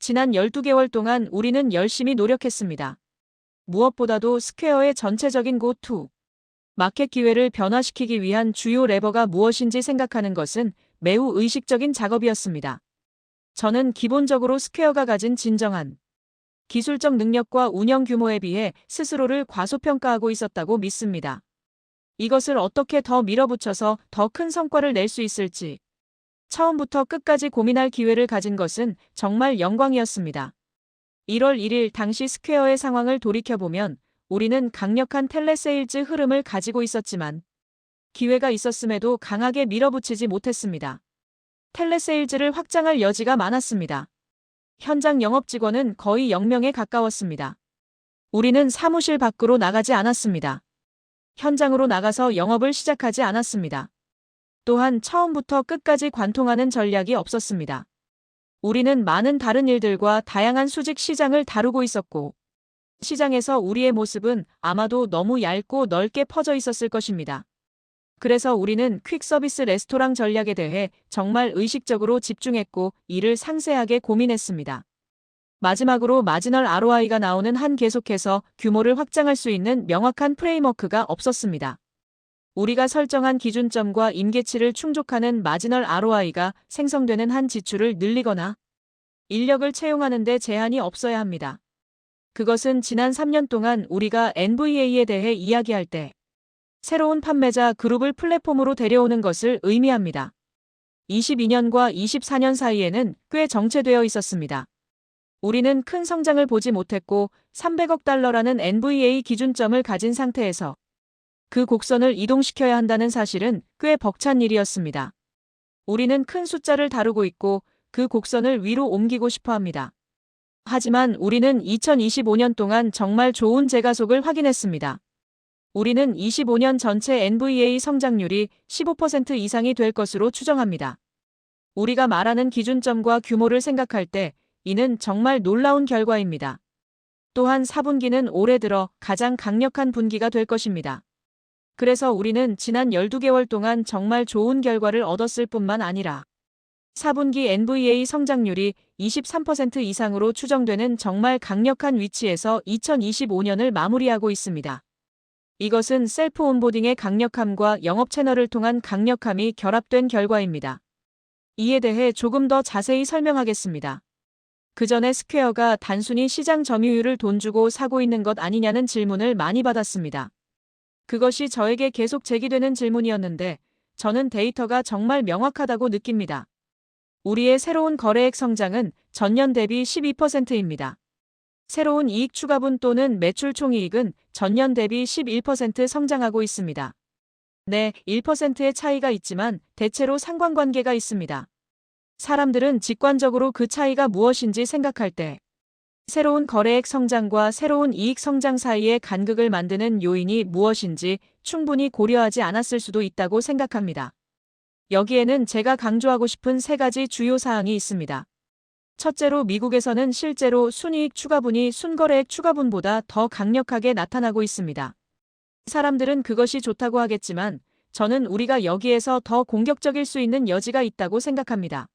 지난 12개월 동안 우리는 열심히 노력했습니다. 무엇보다도 스퀘어의 전체적인 go-to 마켓 기회를 변화시키기 위한 주요 레버가 무엇인지 생각하는 것은 매우 의식적인 작업이었습니다. 저는 기본적으로 스퀘어가 가진 진정한 기술적 능력과 운영 규모에 비해 스스로를 과소평가하고 있었다고 믿습니다. 이것을 어떻게 더 밀어붙여서 더 큰 성과를 낼 수 있을지 처음부터 끝까지 고민할 기회를 가진 것은 정말 영광이었습니다. 1월 1일 당시 스퀘어의 상황을 돌이켜보면 우리는 강력한 텔레세일즈 흐름을 가지고 있었지만 기회가 있었음에도 강하게 밀어붙이지 못했습니다. 텔레세일즈를 확장할 여지가 많았습니다. 현장 영업 직원은 거의 0명에 가까웠습니다. 우리는 사무실 밖으로 나가지 않았습니다. 현장으로 나가서 영업을 시작하지 않았습니다. 또한 처음부터 끝까지 관통하는 전략이 없었습니다. 우리는 많은 다른 일들과 다양한 수직 시장을 다루고 있었고, 시장에서 우리의 모습은 아마도 너무 얇고 넓게 퍼져 있었을 것입니다. 그래서 우리는 퀵 서비스 레스토랑 전략에 대해 정말 의식적으로 집중했고 이를 상세하게 고민했습니다. 마지막으로 마지널 ROI가 나오는 한 계속해서 규모를 확장할 수 있는 명확한 프레임워크가 없었습니다. 우리가 설정한 기준점과 임계치를 충족하는 마지널 ROI가 생성되는 한 지출을 늘리거나 인력을 채용하는 데 제한이 없어야 합니다. 그것은 지난 3년 동안 우리가 NVA에 대해 이야기할 때 새로운 판매자 그룹을 플랫폼으로 데려오는 것을 의미합니다. 22년과 24년 사이에는 꽤 정체되어 있었습니다. 우리는 큰 성장을 보지 못했고 300억 달러라는 NVA 기준점을 가진 상태에서 그 곡선을 이동시켜야 한다는 사실은 꽤 벅찬 일이었습니다. 우리는 큰 숫자를 다루고 있고 그 곡선을 위로 옮기고 싶어 합니다. 하지만 우리는 2025년 동안 정말 좋은 재가속을 확인했습니다. 우리는 25년 전체 NVA 성장률이 15% 이상이 될 것으로 추정합니다. 우리가 말하는 기준점과 규모를 생각할 때 이는 정말 놀라운 결과입니다. 또한 4분기는 올해 들어 가장 강력한 분기가 될 것입니다. 그래서 우리는 지난 12개월 동안 정말 좋은 결과를 얻었을 뿐만 아니라 4분기 NVA 성장률이 23% 이상으로 추정되는 정말 강력한 위치에서 2025년을 마무리하고 있습니다. 이것은 셀프 온보딩의 강력함과 영업 채널을 통한 강력함이 결합된 결과입니다. 이에 대해 조금 더 자세히 설명하겠습니다. 그 전에 스퀘어가 단순히 시장 점유율을 돈 주고 사고 있는 것 아니냐는 질문을 많이 받았습니다. 그것이 저에게 계속 제기되는 질문이었는데 저는 데이터가 정말 명확하다고 느낍니다. 우리의 새로운 거래액 성장은 전년 대비 12%입니다. 새로운 이익 추가분 또는 매출 총이익은 전년 대비 11% 성장하고 있습니다. 네, 1%의 차이가 있지만 대체로 상관관계가 있습니다. 사람들은 직관적으로 그 차이가 무엇인지 생각할 때 새로운 거래액 성장과 새로운 이익 성장 사이의 간극을 만드는 요인이 무엇인지 충분히 고려하지 않았을 수도 있다고 생각합니다. 여기에는 제가 강조하고 싶은 3가지 주요 사항이 있습니다. 첫째로 미국에서는 실제로 순이익 추가분이 순거래액 추가분보다 더 강력하게 나타나고 있습니다. 사람들은 그것이 좋다고 하겠지만 저는 우리가 여기에서 더 공격적일 수 있는 여지가 있다고 생각합니다.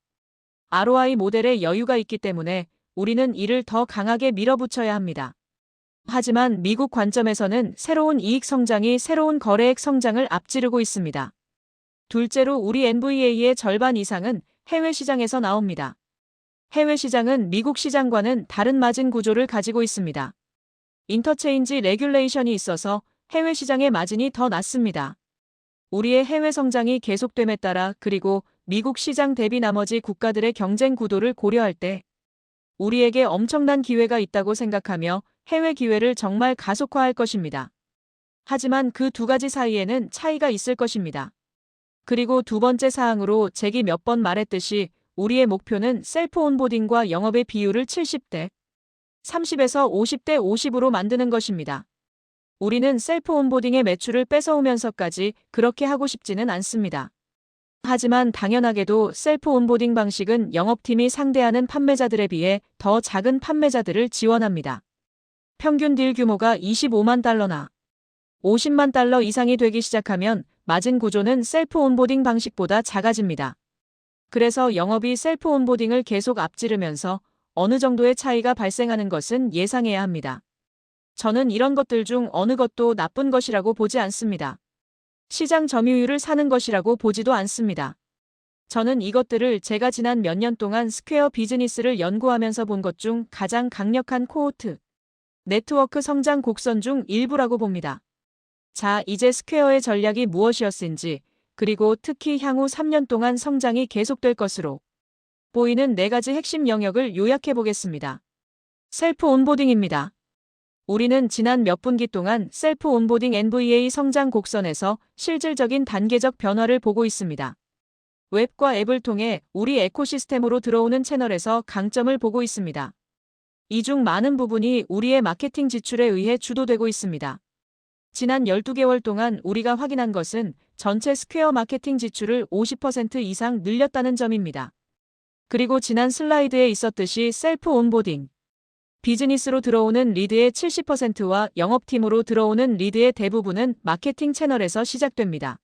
ROI 모델에 여유가 있기 때문에 우리는 이를 더 강하게 밀어붙여야 합니다. 하지만 미국 관점에서는 새로운 이익 성장이 새로운 거래액 성장을 앞지르고 있습니다. 둘째로 우리 NVA의 절반 이상은 해외 시장에서 나옵니다. 해외 시장은 미국 시장과는 다른 마진 구조를 가지고 있습니다. 인터체인지 레귤레이션이 있어서 해외 시장의 마진이 더 낮습니다. 우리의 해외 성장이 계속됨에 따라 그리고 미국 시장 대비 나머지 국가들의 경쟁 구도를 고려할 때 우리에게 엄청난 기회가 있다고 생각하며 해외 기회를 정말 가속화할 것입니다. 하지만 그 2가지 사이에는 차이가 있을 것입니다. 그리고 2번째 사항으로 제기 몇 번 말했듯이 우리의 목표는 셀프 온보딩과 영업의 비율을 70대 30에서 50대 50으로 만드는 것입니다. 우리는 셀프 온보딩의 매출을 뺏어오면서까지 그렇게 하고 싶지는 않습니다. 하지만 당연하게도 셀프 온보딩 방식은 영업팀이 상대하는 판매자들에 비해 더 작은 판매자들을 지원합니다. 평균 딜 규모가 25만 달러나 50만 달러 이상이 되기 시작하면 마진 구조는 셀프 온보딩 방식보다 작아집니다. 그래서 영업이 셀프 온보딩을 계속 앞지르면서 어느 정도의 차이가 발생하는 것은 예상해야 합니다. 저는 이런 것들 중 어느 것도 나쁜 것이라고 보지 않습니다. 시장 점유율을 사는 것이라고 보지도 않습니다. 저는 이것들을 제가 지난 몇 년 동안 스퀘어 비즈니스를 연구하면서 본 것 중 가장 강력한 코호트, 네트워크 성장 곡선 중 일부라고 봅니다. 자, 이제 스퀘어의 전략이 무엇이었는지, 그리고 특히 향후 3년 동안 성장이 계속될 것으로 보이는 4가지 핵심 영역을 요약해 보겠습니다. 셀프 온보딩입니다. 우리는 지난 몇 분기 동안 셀프 온보딩 NVA 성장 곡선에서 실질적인 단계적 변화를 보고 있습니다. 웹과 앱을 통해 우리 에코시스템으로 들어오는 채널에서 강점을 보고 있습니다. 이 중 많은 부분이 우리의 마케팅 지출에 의해 주도되고 있습니다. 지난 12개월 동안 우리가 확인한 것은 전체 스퀘어 마케팅 지출을 50% 이상 늘렸다는 점입니다. 그리고 지난 슬라이드에 있었듯이 셀프 온보딩, 비즈니스로 들어오는 리드의 70%와 영업팀으로 들어오는 리드의 대부분은 마케팅 채널에서 시작됩니다.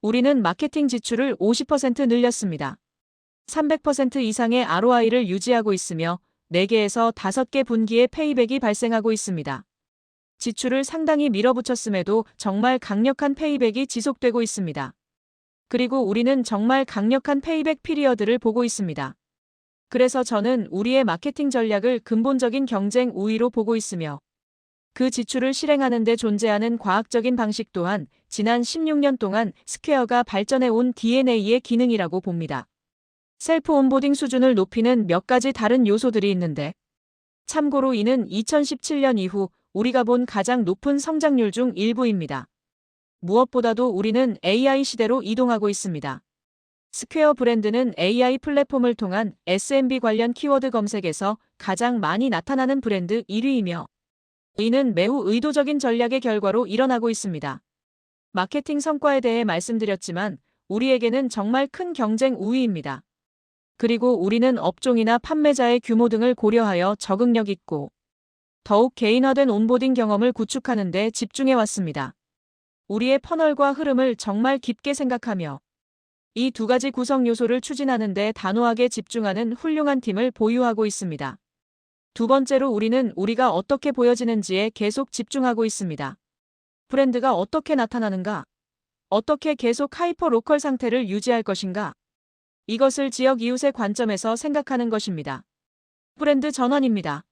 우리는 마케팅 지출을 50% 늘렸습니다. 300% 이상의 ROI를 유지하고 있으며 4개에서 5개 분기의 페이백이 발생하고 있습니다. 지출을 상당히 밀어붙였음에도 정말 강력한 페이백이 지속되고 있습니다. 그리고 우리는 정말 강력한 페이백 피리어드를 보고 있습니다. 그래서 저는 우리의 마케팅 전략을 근본적인 경쟁 우위로 보고 있으며 그 지출을 실행하는 데 존재하는 과학적인 방식 또한 지난 16년 동안 스퀘어가 발전해 온 DNA의 기능이라고 봅니다. 셀프 온보딩 수준을 높이는 몇 가지 다른 요소들이 있는데 참고로 이는 2017년 이후 우리가 본 가장 높은 성장률 중 일부입니다. 무엇보다도 우리는 AI 시대로 이동하고 있습니다. 스퀘어 브랜드는 AI 플랫폼을 통한 SMB 관련 키워드 검색에서 가장 많이 나타나는 브랜드 1위이며 이는 매우 의도적인 전략의 결과로 일어나고 있습니다. 마케팅 성과에 대해 말씀드렸지만 우리에게는 정말 큰 경쟁 우위입니다. 그리고 우리는 업종이나 판매자의 규모 등을 고려하여 적응력 있고 더욱 개인화된 온보딩 경험을 구축하는 데 집중해 왔습니다. 우리의 퍼널과 흐름을 정말 깊게 생각하며 이 2가지 구성 요소를 추진하는 데 단호하게 집중하는 훌륭한 팀을 보유하고 있습니다. 두 번째로 우리는 우리가 어떻게 보여지는지에 계속 집중하고 있습니다. 브랜드가 어떻게 나타나는가? 어떻게 계속 하이퍼 로컬 상태를 유지할 것인가? 이것을 지역 이웃의 관점에서 생각하는 것입니다. 브랜드 전환입니다.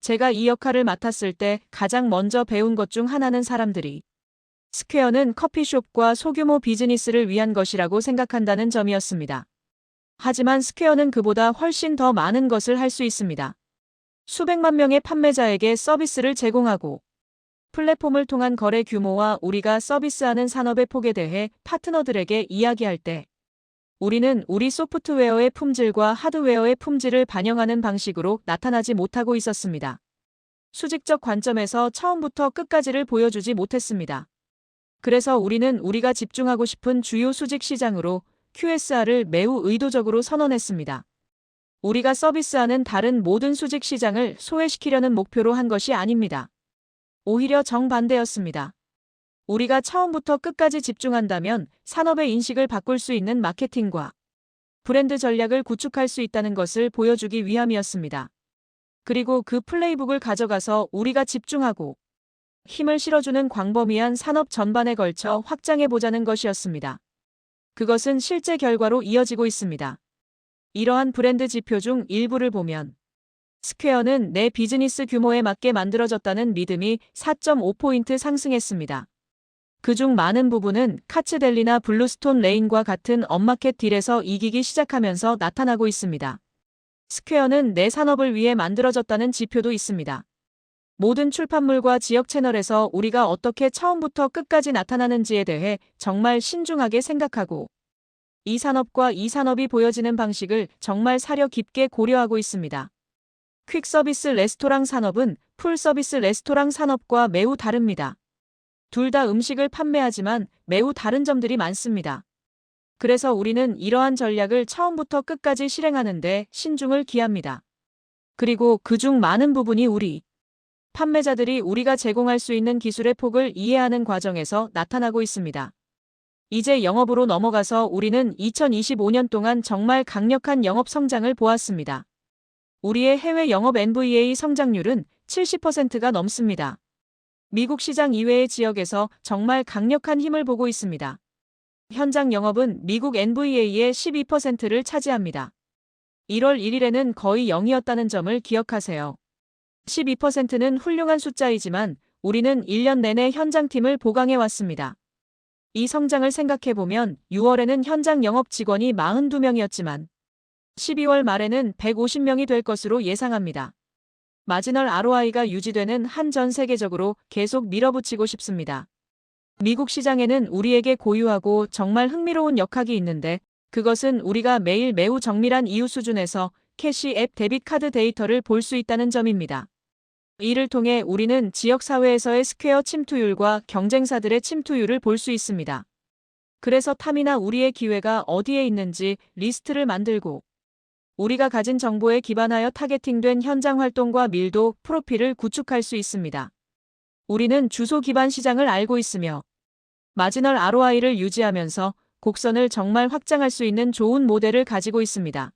제가 이 역할을 맡았을 때 가장 먼저 배운 것 중 하나는 사람들이 스퀘어는 커피숍과 소규모 비즈니스를 위한 것이라고 생각한다는 점이었습니다. 하지만 스퀘어는 그보다 훨씬 더 많은 것을 할 수 있습니다. 수백만 명의 판매자에게 서비스를 제공하고 플랫폼을 통한 거래 규모와 우리가 서비스하는 산업의 폭에 대해 파트너들에게 이야기할 때 우리는 우리 소프트웨어의 품질과 하드웨어의 품질을 반영하는 방식으로 나타나지 못하고 있었습니다. 수직적 관점에서 처음부터 끝까지를 보여주지 못했습니다. 그래서 우리는 우리가 집중하고 싶은 주요 수직 시장으로 QSR을 매우 의도적으로 선언했습니다. 우리가 서비스하는 다른 모든 수직 시장을 소외시키려는 목표로 한 것이 아닙니다. 오히려 정반대였습니다. 우리가 처음부터 끝까지 집중한다면 산업의 인식을 바꿀 수 있는 마케팅과 브랜드 전략을 구축할 수 있다는 것을 보여주기 위함이었습니다. 그리고 그 플레이북을 가져가서 우리가 집중하고 힘을 실어주는 광범위한 산업 전반에 걸쳐 확장해보자는 것이었습니다. 그것은 실제 결과로 이어지고 있습니다. 이러한 브랜드 지표 중 일부를 보면 스퀘어는 내 비즈니스 규모에 맞게 만들어졌다는 믿음이 4.5포인트 상승했습니다. 그중 많은 부분은 카츠델리나 블루스톤 레인과 같은 업마켓 딜에서 이기기 시작하면서 나타나고 있습니다. 스퀘어는 내 산업을 위해 만들어졌다는 지표도 있습니다. 모든 출판물과 지역 채널에서 우리가 어떻게 처음부터 끝까지 나타나는지에 대해 정말 신중하게 생각하고 이 산업과 이 산업이 보여지는 방식을 정말 사려 깊게 고려하고 있습니다. 퀵 서비스 레스토랑 산업은 풀 서비스 레스토랑 산업과 매우 다릅니다. 둘 다 음식을 판매하지만 매우 다른 점들이 많습니다. 그래서 우리는 이러한 전략을 처음부터 끝까지 실행하는데 신중을 기합니다. 그리고 그중 많은 부분이 우리 판매자들이 우리가 제공할 수 있는 기술의 폭을 이해하는 과정에서 나타나고 있습니다. 이제 영업으로 넘어가서 우리는 2025년 동안 정말 강력한 영업 성장을 보았습니다. 우리의 해외 영업 NVA 성장률은 70%가 넘습니다. 미국 시장 이외의 지역에서 정말 강력한 힘을 보고 있습니다. 현장 영업은 미국 NVA의 12%를 차지합니다. 1월 1일에는 거의 0이었다는 점을 기억하세요. 12%는 훌륭한 숫자이지만 우리는 1년 내내 현장팀을 보강해 왔습니다. 이 성장을 생각해보면 6월에는 현장 영업 직원이 42명이었지만 12월 말에는 150명이 될 것으로 예상합니다. 마지널 ROI가 유지되는 한 전 세계적으로 계속 밀어붙이고 싶습니다. 미국 시장에는 우리에게 고유하고 정말 흥미로운 역학이 있는데 그것은 우리가 매일 매우 정밀한 이유 수준에서 캐시 앱 데빗 카드 데이터를 볼 수 있다는 점입니다. 이를 통해 우리는 지역사회에서의 스퀘어 침투율과 경쟁사들의 침투율을 볼 수 있습니다. 그래서 탐이나 우리의 기회가 어디에 있는지 리스트를 만들고 우리가 가진 정보에 기반하여 타겟팅된 현장 활동과 밀도, 프로필을 구축할 수 있습니다. 우리는 주소 기반 시장을 알고 있으며 마지널 ROI를 유지하면서 곡선을 정말 확장할 수 있는 좋은 모델을 가지고 있습니다.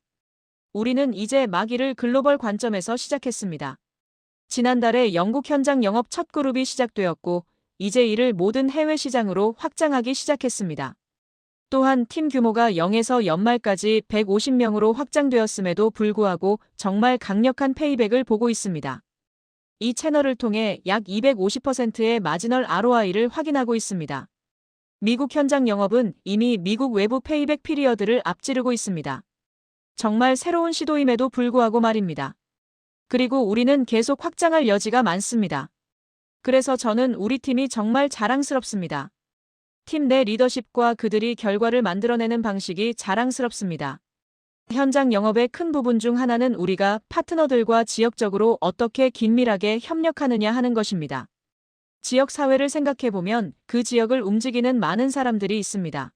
우리는 이제 막이를 글로벌 관점에서 시작했습니다. 지난달에 영국 현장 영업 첫 그룹이 시작되었고 이제 이를 모든 해외 시장으로 확장하기 시작했습니다. 또한 팀 규모가 0에서 연말까지 150명으로 확장되었음에도 불구하고 정말 강력한 페이백을 보고 있습니다. 이 채널을 통해 약 250%의 마지널 ROI를 확인하고 있습니다. 미국 현장 영업은 이미 미국 외부 페이백 피리어드를 앞지르고 있습니다. 정말 새로운 시도임에도 불구하고 말입니다. 그리고 우리는 계속 확장할 여지가 많습니다. 그래서 저는 우리 팀이 정말 자랑스럽습니다. 팀 내 리더십과 그들이 결과를 만들어내는 방식이 자랑스럽습니다. 현장 영업의 큰 부분 중 하나는 우리가 파트너들과 지역적으로 어떻게 긴밀하게 협력하느냐 하는 것입니다. 지역 사회를 생각해보면 그 지역을 움직이는 많은 사람들이 있습니다.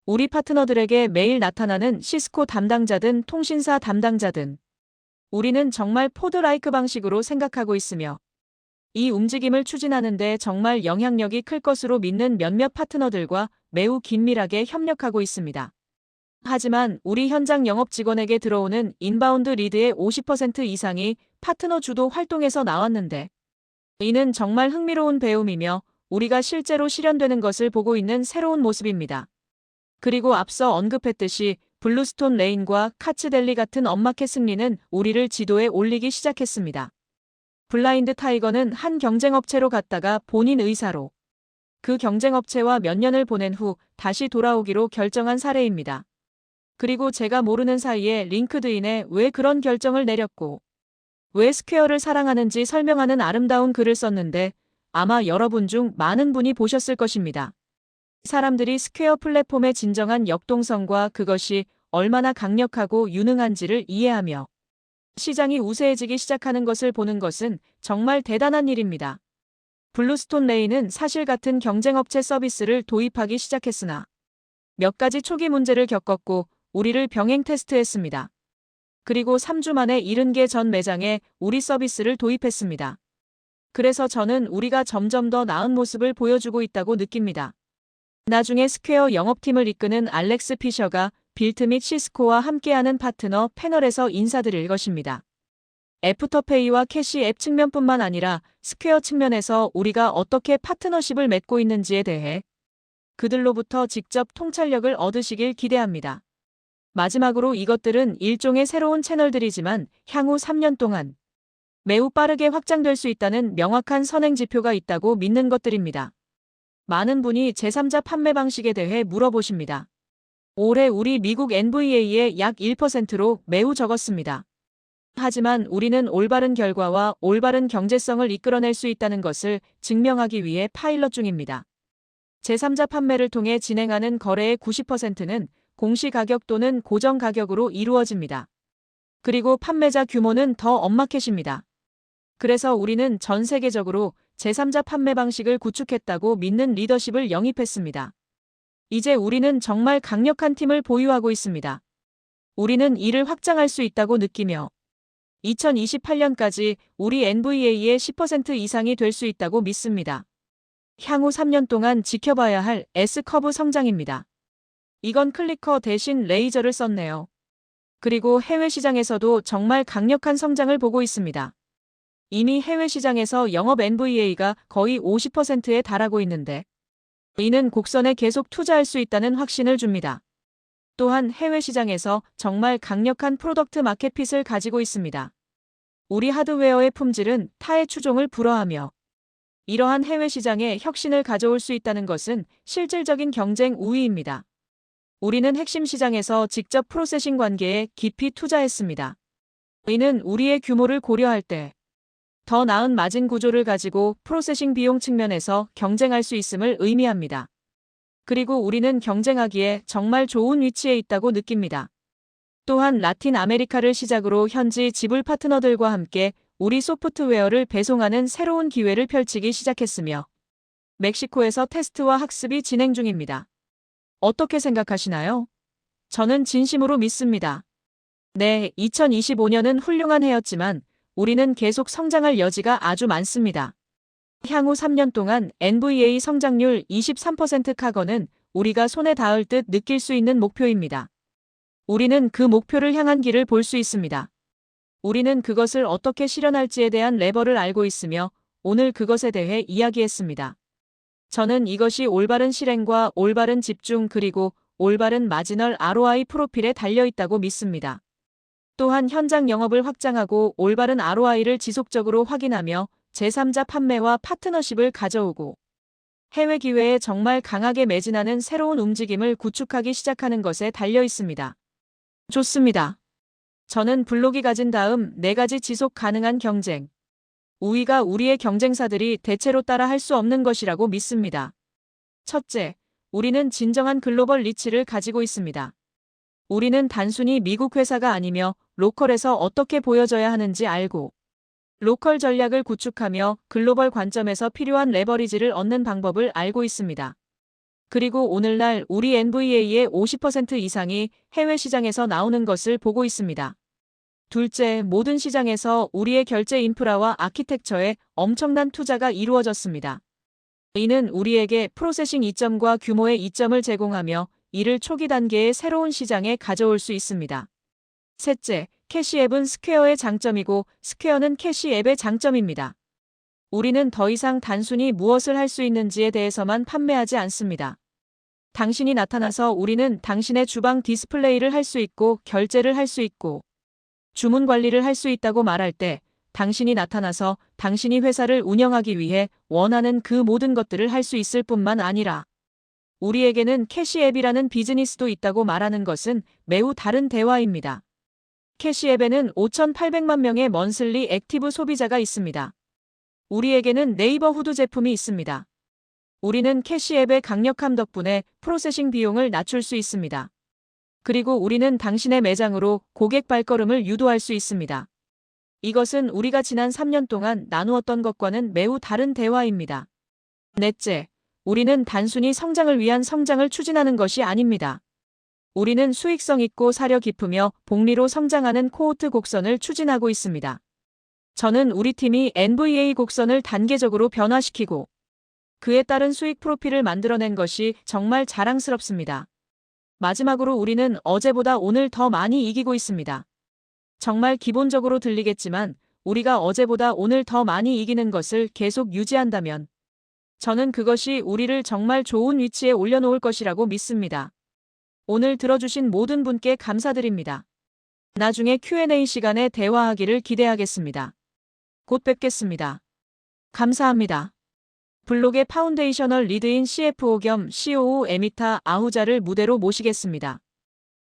우리 파트너들에게 매일 나타나는 시스코 담당자든 통신사 담당자든 우리는 정말 포드-라이크 방식으로 생각하고 있으며 이 움직임을 추진하는데 정말 영향력이 클 것으로 믿는 몇몇 파트너들과 매우 긴밀하게 협력하고 있습니다. 하지만 우리 현장 영업 직원에게 들어오는 인바운드 리드의 50% 이상이 파트너 주도 활동에서 나왔는데 이는 정말 흥미로운 배움이며 우리가 실제로 실현되는 것을 보고 있는 새로운 모습입니다. 그리고 앞서 언급했듯이 블루스톤 레인과 카츠델리 같은 업마켓 승리는 우리를 지도에 올리기 시작했습니다. 블라인드 타이거는 한 경쟁업체로 갔다가 본인 의사로 그 경쟁업체와 몇 년을 보낸 후 다시 돌아오기로 결정한 사례입니다. 그리고 제가 모르는 사이에 링크드인에 왜 그런 결정을 내렸고 왜 스퀘어를 사랑하는지 설명하는 아름다운 글을 썼는데 아마 여러분 중 많은 분이 보셨을 것입니다. 사람들이 스퀘어 플랫폼의 진정한 역동성과 그것이 얼마나 강력하고 유능한지를 이해하며 시장이 우세해지기 시작하는 것을 보는 것은 정말 대단한 일입니다. 블루스톤 레인은 사실 같은 경쟁업체 서비스를 도입하기 시작했으나 몇 가지 초기 문제를 겪었고 우리를 병행 테스트했습니다. 그리고 3주 만에 70개 전 매장에 우리 서비스를 도입했습니다. 그래서 저는 우리가 점점 더 나은 모습을 보여주고 있다고 느낍니다. 나중에 스퀘어 영업팀을 이끄는 알렉스 피셔가 빌트 및 시스코와 함께하는 파트너 패널에서 인사드릴 것입니다. 애프터페이와 캐시 앱 측면뿐만 아니라 스퀘어 측면에서 우리가 어떻게 파트너십을 맺고 있는지에 대해 그들로부터 직접 통찰력을 얻으시길 기대합니다. 마지막으로 이것들은 일종의 새로운 채널들이지만 향후 3년 동안 매우 빠르게 확장될 수 있다는 명확한 선행 지표가 있다고 믿는 것들입니다. 많은 분이 제3자 판매 방식에 대해 물어보십니다. 올해 우리 미국 NVA의 약 1%로 매우 적었습니다. 하지만 우리는 올바른 결과와 올바른 경제성을 이끌어낼 수 있다는 것을 증명하기 위해 파일럿 중입니다. 제3자 판매를 통해 진행하는 거래의 90%는 공시가격 또는 고정 가격으로 이루어집니다. 그리고 판매자 규모는 더 업마켓입니다. 그래서 우리는 전 세계적으로 제3자 판매 방식을 구축했다고 믿는 리더십을 영입했습니다. 이제 우리는 정말 강력한 팀을 보유하고 있습니다. 우리는 이를 확장할 수 있다고 느끼며 2028년까지 우리 NVA의 10% 이상이 될 수 있다고 믿습니다. 향후 3년 동안 지켜봐야 할 S커브 성장입니다. 이건 클리커 대신 레이저를 썼네요. 그리고 해외 시장에서도 정말 강력한 성장을 보고 있습니다. 이미 해외 시장에서 영업 NVA가 거의 50%에 달하고 있는데 이는 곡선에 계속 투자할 수 있다는 확신을 줍니다. 또한 해외 시장에서 정말 강력한 프로덕트 마켓핏을 가지고 있습니다. 우리 하드웨어의 품질은 타의 추종을 불허하며 이러한 해외 시장에 혁신을 가져올 수 있다는 것은 실질적인 경쟁 우위입니다. 우리는 핵심 시장에서 직접 프로세싱 관계에 깊이 투자했습니다. 이는 우리의 규모를 고려할 때 더 나은 마진 구조를 가지고 프로세싱 비용 측면에서 경쟁할 수 있음을 의미합니다. 그리고 우리는 경쟁하기에 정말 좋은 위치에 있다고 느낍니다. 또한 라틴 아메리카를 시작으로 현지 지불 파트너들과 함께 우리 소프트웨어를 배송하는 새로운 기회를 펼치기 시작했으며 멕시코에서 테스트와 학습이 진행 중입니다. 어떻게 생각하시나요? 저는 진심으로 믿습니다. 네, 2025년은 훌륭한 해였지만 우리는 계속 성장할 여지가 아주 많습니다. 향후 3년 동안 NVA 성장률 23% 카거는 우리가 손에 닿을 듯 느낄 수 있는 목표입니다. 우리는 그 목표를 향한 길을 볼 수 있습니다. 우리는 그것을 어떻게 실현할지에 대한 레버를 알고 있으며 오늘 그것에 대해 이야기했습니다. 저는 이것이 올바른 실행과 올바른 집중 그리고 올바른 마지널 ROI 프로필에 달려 있다고 믿습니다. 또한 현장 영업을 확장하고 올바른 ROI를 지속적으로 확인하며 제3자 판매와 파트너십을 가져오고 해외 기회에 정말 강하게 매진하는 새로운 움직임을 구축하기 시작하는 것에 달려 있습니다. 좋습니다. 저는 블록이 가진 다음 4가지 지속 가능한 경쟁 우위가 우리의 경쟁사들이 대체로 따라 할 수 없는 것이라고 믿습니다. 첫째, 우리는 진정한 글로벌 리치를 가지고 있습니다. 우리는 단순히 미국 회사가 아니며 로컬에서 어떻게 보여져야 하는지 알고 로컬 전략을 구축하며 글로벌 관점에서 필요한 레버리지를 얻는 방법을 알고 있습니다. 그리고 오늘날 우리 NVA의 50% 이상이 해외 시장에서 나오는 것을 보고 있습니다. 둘째, 모든 시장에서 우리의 결제 인프라와 아키텍처에 엄청난 투자가 이루어졌습니다. 이는 우리에게 프로세싱 이점과 규모의 이점을 제공하며 이를 초기 단계의 새로운 시장에 가져올 수 있습니다. 셋째, 캐시앱은 스퀘어의 장점이고 스퀘어는 캐시앱의 장점입니다. 우리는 더 이상 단순히 무엇을 할 수 있는지에 대해서만 판매하지 않습니다. 당신이 나타나서 우리는 당신의 주방 디스플레이를 할 수 있고 결제를 할 수 있고 주문 관리를 할 수 있다고 말할 때 당신이 나타나서 당신이 회사를 운영하기 위해 원하는 그 모든 것들을 할 수 있을 뿐만 아니라 우리에게는 캐시앱이라는 비즈니스도 있다고 말하는 것은 매우 다른 대화입니다. 캐시앱에는 5,800만 명의 먼슬리 액티브 소비자가 있습니다. 우리에게는 네이버후드 제품이 있습니다. 우리는 캐시앱의 강력함 덕분에 프로세싱 비용을 낮출 수 있습니다. 그리고 우리는 당신의 매장으로 고객 발걸음을 유도할 수 있습니다. 이것은 우리가 지난 3년 동안 나누었던 것과는 매우 다른 대화입니다. 넷째, 우리는 단순히 성장을 위한 성장을 추진하는 것이 아닙니다. 우리는 수익성 있고 사려 깊으며 복리로 성장하는 코호트 곡선을 추진하고 있습니다. 저는 우리 팀이 NVA 곡선을 단계적으로 변화시키고 그에 따른 수익 프로필을 만들어낸 것이 정말 자랑스럽습니다. 마지막으로 우리는 어제보다 오늘 더 많이 이기고 있습니다. 정말 기본적으로 들리겠지만 우리가 어제보다 오늘 더 많이 이기는 것을 계속 유지한다면 저는 그것이 우리를 정말 좋은 위치에 올려놓을 것이라고 믿습니다. 오늘 들어주신 모든 분께 감사드립니다. 나중에 Q&A 시간에 대화하기를 기대하겠습니다. 곧 뵙겠습니다. 감사합니다. 블록의 파운데이셔널 리드인 CFO 겸 COO 에미타 아후자를 무대로 모시겠습니다.